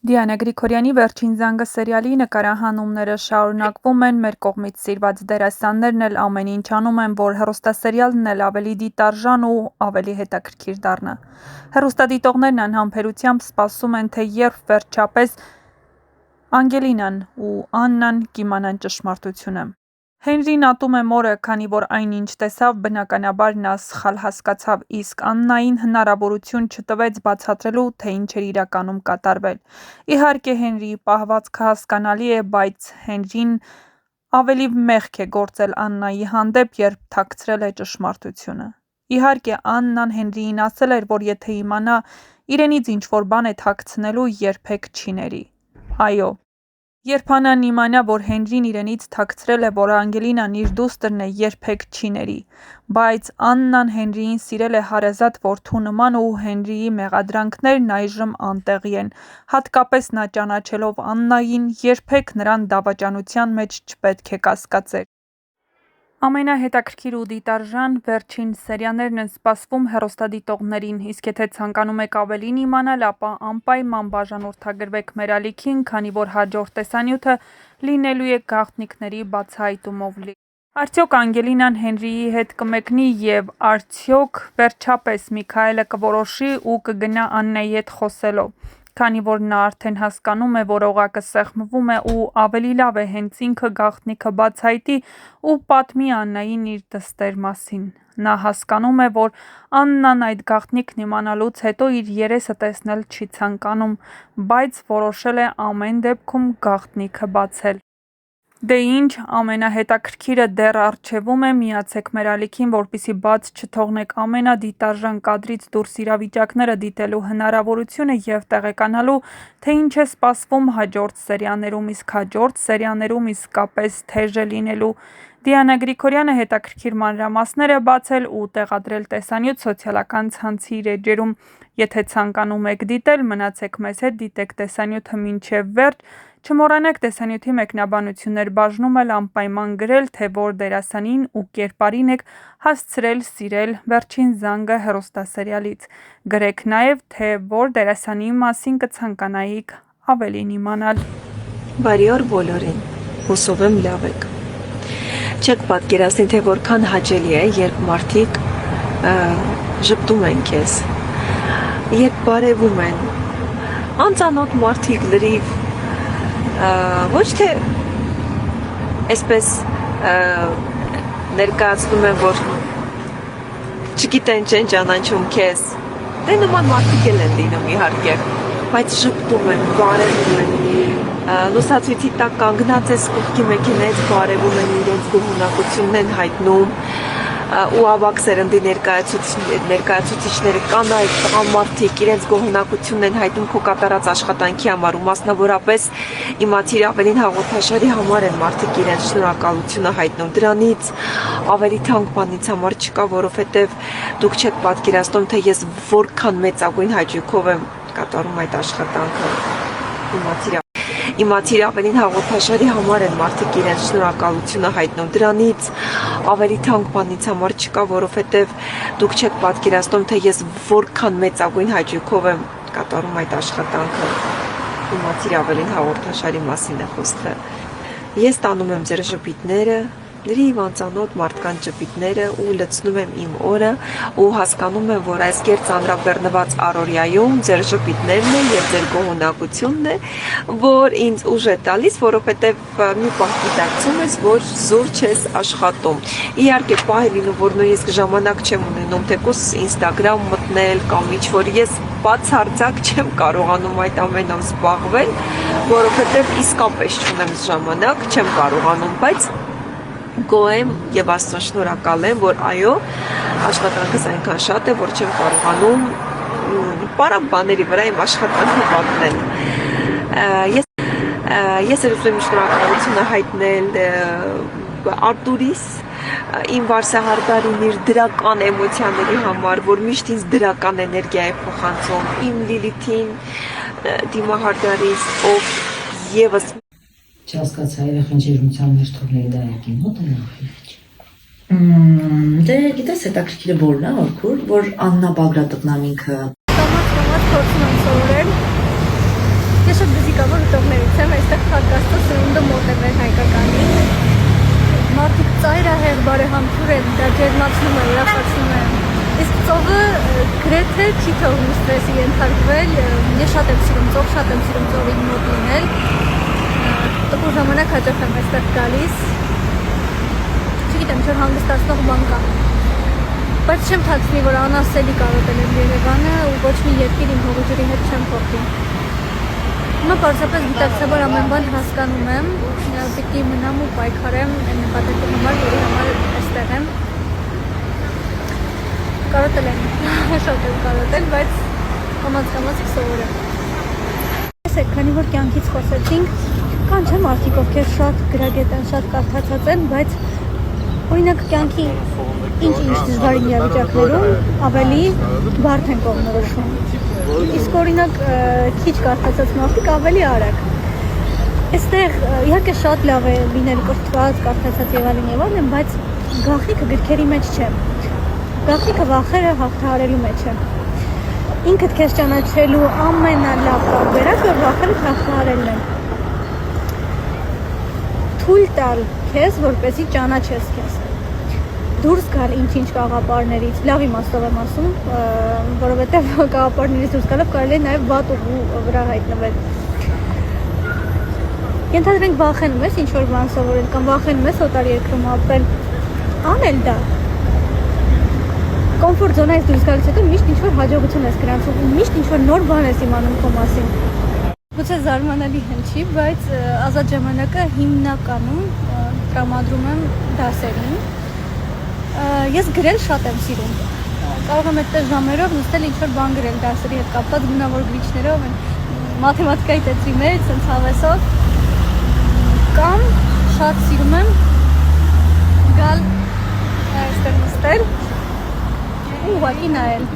Դիանա Գրիգորյանի «Վերջին զանգը» սերիալի նկարահանումները շարունակվում են, մեր կողմից սիրված դերասաններն էլ ամեն ինչ անում են, որ հեռուստասերիալն էլ ավելի դիտարժան ու ավելի հետաքրքիր դառնա։ Հեռուստադիտողներն անհամբերությամբ սպասում են, թե երբ վերջապես Անգելինան ու Աննան կիմանան ճշմարտությունը։ Հենրին ատում է մորը, քանի որ այնինչ տեսավ, բնականաբար նա սխալ հասկացավ, իսկ Աննային հնարավորություն չտվեց բացատրելու, թե ինչ էր իրականում կատարվել։ Իհարկե Հենրիի պահվածքը հասկանալի է, բայց Հենրին ավելի մեղք է գործել Աննայի հանդեպ, երբ թաքցրել է ճշմարտությունը։ Իհարկե Աննան Հենրիին ասել էր, որ եթե իմանա իրենից ինչ-որ բան է թաքցնելու, երբեք չի ների։ Այո։ Երբ Աննան իմանա, որ Հենրին իրենից թաքցրել է, որ Անգելինան իր դուստրն է, երբեք չի ների։ Բայց Աննան Հենրիին սիրել է հարազատ որդու նման ու Հենրիի մեղադրանքներն այժմ անտեղի են։ Հատկապես նա ճանաչելով Աննային, երբեք նրան դավաճանության մեջ չպետք է կասկածեր։ Ամենահետաքրքիր ու դիտարժան վերջին սերիաներն են սպասվում հեռուստադիտողներին, իսկ եթե ցանկանում եք ավելին իմանալ, ապա անպայման բաժանորդագրվեք մեր ալիքին, քանի որ հաջորդ տեսանյութը լինելու է գաղտնիքների բացահայտումով լի։ Արդյոք Անգելինան Հենրիի հետ կմեկնի և արդյոք վերջապես Միքայելը կորոշի ու կգնա Աննայի հետ խոսելով, քանի որ նա արդեն հասկանում է, որ օղակը սեղմվում է ու ավելի լավ է հենց ինքը գաղտնիքը բացահայտի ու պատմի Աննային իր դստեր մասին։ Նա հասկանում է, որ Աննան այդ գաղտնիքն իմանալուց հետո իր երեսը տեսնել չի ցանկանում, բայց որոշել է ամեն դեպքում գաղտնիքը բացել։ Դե ինչ, ամենահետաքրքիրը դեռ առջևում է, միացեք մեր ալիքին, որպեսզի բաց չթողնեք ամենադիտարժան կադրից դուրս իրավիճակները դիտելու հնարավորությունը և տեղեկանալու, թե ինչ է սպասվում հաջորդ սերիաներում, իսկ հաջորդ սերիաներում իսկապես թեժ է լինելու։ Դիանա Գրիգորյանը հետաքրքիր մանրամասներ է բացել ու տեղադրել տեսանյութ սոցիալական ցանցի իր էջերում։ Եթե ցանկանում եք դիտել, մնացեք մեզ հետ, դիտեք տեսանյութը մինչև վերջ։ Չմոռանաք տեսանյութի մեկնաբանություններ բաժնում էլ անպայման գրել, թե որ դերասանին ու կերպարին եք հասցրել սիրել «Վերջին զանգը» հեռուստասերիալից։ Գրեք նաև, թե որ դերասանի մասին կցանկանայիք ավելին իմանալ։ Բարի օր բոլորին, հուսով եմ լավ եք։ Չեք պատկերացնի, թե որքան հաճելի է, երբ մարդիկ ժպտում են քեզ, երբ բարևում են, անծանոթ մարդիկ լրիվ, ոչ թե այսպես ներկայացնում են, որ չգիտեն չեն ճանաչում քեզ, դե նման մարդիկ էլ են լինում իհարկե, բայց ժպտում են, բարևում են, լուսացույցի տակ կանգնած ես կողքի մեքենայից բարևում են, իրենց գոհունակությունն են հայտնում ու ավագ սերնդի ներկայացուցիչները կանայք, տղամարդիկ իրենց գոհունակությունն են հայտնում քո կատարած աշխատանքի համար ու մասնավորապես իմացիր ավելին հաղորդաշարի համար են մարդիկ իրենց շնորհակալությունը հայտնում։ Դրանից ավելի թանկ բանից համար չկա, որովհետև դուք չեք պատկերացնում, թե ես որքան մեծագույն հաճույքով եմ կատարում այդ աշխատանքը։ Իմացիր ավելին հաղորդաշարի համար են մարդիկ իրենց շնորհակալությունը հայտնում։ Դրանից ավելի թանկ բանից համար չկա, որովհետև դուք չեք պատկերացնում, թե ես որքան մեծագույն հաճույքով եմ կատարում այդ աշխատանքը։ Իմացիր ավելին հաղորդաշարի մասին է խոսքը։ Ես տանում եմ ձեր ժպիտները, լրիվ անծանոթ մարդկանց ժպիտները ու լցնում եմ իմ օրը ու հասկանում եմ, որ այս կերտ ծանրաբեռնված առօրյայում ձեր ժպիտներն են եւ ձեր գոհունակությունն է, որ ինձ ուժ է տալիս, որովհետեւ մի պահ գիտակցում ես, որ զուր չես աշխատում։ Իհարկե պահ է լինում, որ նույնիսկ ժամանակ չեմ ունենում թեկուզ Instagram մտնել կամ ինչ-որ ես բացարձակ չեմ կարողանում այդ ամենով զբաղվել, որովհետեւ իսկապես չունեմ ժամանակ, չեմ կարողանում, բայց գոհ եմ եւ Աստծուն շնորհակալ եմ, որ այո, աշխատանքս այնքան շատ է, որ չեմ կարողանում պարապ բաների վրա իմ աշխատանքը պատնել։ Ես ուզում եմ շնորհակալությունը հայտնել Արտուրիս, իմ վարսահարդարին իր դրական էմոցիաների համար, որ միշտ ինձ դրական էներգիա է փոխանցում, իմ Լիլիթին, դիմահարդարիս, ով եւս Չհասկացա երեխան ջերմության մեջ թողնել դայակին մոտ է նախիջ։ Դե գիտես հետաքրքիրը որն է, որ Աննա Բագրատովն ինքը Տոմաս փորձում եմ սովորել։ Ես շատ բզիկավոր ուտողներից եմ, այստեղ փակաստը սնունդը մոտ է մեր հայկականին։ Մարդիկ ծայրահեղ բարեհամբույր են, դա ջերմացնում է, ուրախացնում է։ Իսկ ծովը գրեթե չի թողնում ստրեսի ենթարկվել։ Ես շատ եմ սիրում ծով, շատ եմ սիրում ծովին մոտ լինել։ Տխուր ժամանակ հաճախ եմ այստեղ գալիս։ Չգիտեմ, չէ՞ հանգստացնող բան կա։ Բայց չեմ թաքցնի, որ անասելի կարոտել եմ Երևանը ու ոչ մի երկիր իմ հողուջրի հետ չեմ փոխի։ Հիմա պարզապես գիտակցաբար ամեն բան հասկանում եմ, պիտի մնամ ու պայքարեմ այն նպատակի համար, որի համար այստեղ եմ։ Կարոտել եմ, շատ եմ կարոտել, բայց կամաց կսովորեմ։ Տեսեք, քանի որ կյանքից խոսեցինք, կան չէ մարդիկ, ովքեր շատ գրագետ են, շատ կարդացած են, բայց օրինակ կյանքի ինչ դժվարին իրավիճակներում ավելի բարդ են կողմնորոշում։ Իսկ օրինակ քիչ կարդացած մարդիկ ավելի արագ։ Այստեղ իհարկե շատ լավ է լինել կրթված, կարդացած եւ այլն, բայց գաղտնիքը գրքերի մեջ չէ։ Գաղտնիքը վախերը հաղթահարելու մեջ է։ Ինքդ քեզ ճանաչելու ամենալավ տարբերակը վախերը հաղթահարելն է։ Թույլ տալ քեզ, որպեսզի ճանաչես քեզ։ Դուրս գալ ինչ-ինչ կաղապարներից, լավ իմաստով եմ ասում, որովհետև կաղապարներից դուրս գալով կարելի է նաև վատ ուղու վրա հայտնվել։ Ենթադրենք վախենում ես ինչ-որ բան սովորել կամ վախենում ես օտար երկրում ապրել, անել դա։ Կոմֆորտ զոնայից դուրս գալուց հետո միշտ ինչ-որ հաջողություն ես գրանցում ու միշտ ինչ-որ նոր բան ես իմանում քո մասին։ Գուցե զարմանալի հնչի, բայց ազատ ժամանակը հիմնականում տրամադրում եմ դասերին։ Ես գրել շատ եմ սիրում։ Կարող եմ այդտեղ ժամերով նստել ինչ-որ բան գրել դասերի հետ կապված գունավոր գրիչներով, մաթեմատիկայի տետրի մեջ, ցենց հավեսով։ Կամ շատ սիրում եմ գալ այստեղ նստել ու ուղղակի նայել։